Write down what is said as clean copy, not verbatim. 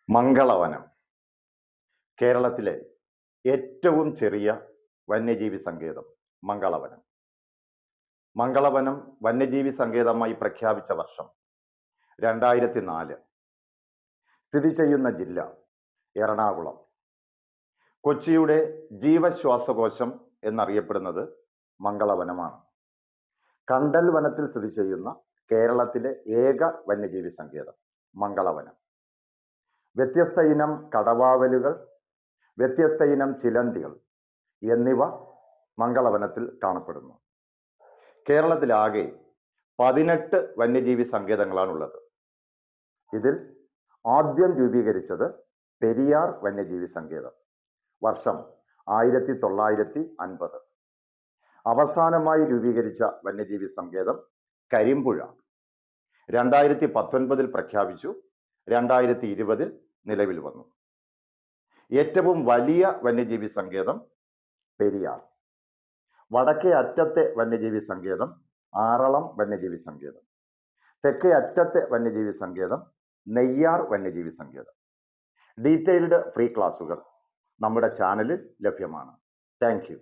മംഗളവനം കേരളത്തിലെ ഏറ്റവും ചെറിയ വന്യജീവി സങ്കേതം മംഗളവനം. മംഗളവനം വന്യജീവി സങ്കേതമായി പ്രഖ്യാപിച്ച വർഷം 2004. സ്ഥിതി ചെയ്യുന്ന ജില്ല എറണാകുളം. കൊച്ചിയുടെ ജീവശ്വാസകോശം എന്നറിയപ്പെടുന്നത് മംഗളവനമാണ്. കണ്ടൽ വനത്തിൽ സ്ഥിതി ചെയ്യുന്ന കേരളത്തിലെ ഏക വന്യജീവി സങ്കേതം മംഗളവനം. വ്യത്യസ്ത ഇനം കടവാവലുകൾ, വ്യത്യസ്ത ഇനം ചിലന്തികൾ എന്നിവ മംഗളവനത്തിൽ കാണപ്പെടുന്നു. കേരളത്തിലാകെ 18 വന്യജീവി സങ്കേതങ്ങളാണുള്ളത്. ഇതിൽ ആദ്യം രൂപീകരിച്ചത് പെരിയാർ വന്യജീവി സങ്കേതം വർഷം 1950. അവസാനമായി രൂപീകരിച്ച വന്യജീവി സങ്കേതം കരിമ്പുഴ 2019 പ്രഖ്യാപിച്ചു. 2020 നിലവിൽ വന്നു. ഏറ്റവും വലിയ വന്യജീവി സങ്കേതം പെരിയാർ. വടക്കേ അറ്റത്തെ വന്യജീവി സങ്കേതം ആറളം വന്യജീവി സങ്കേതം. തെക്കേ അറ്റത്തെ വന്യജീവി സങ്കേതം നെയ്യാർ വന്യജീവി സങ്കേതം. ഡീറ്റെയിൽഡ് ഫ്രീ ക്ലാസുകൾ നമ്മുടെ ചാനലിൽ ലഭ്യമാണ്. Thank you.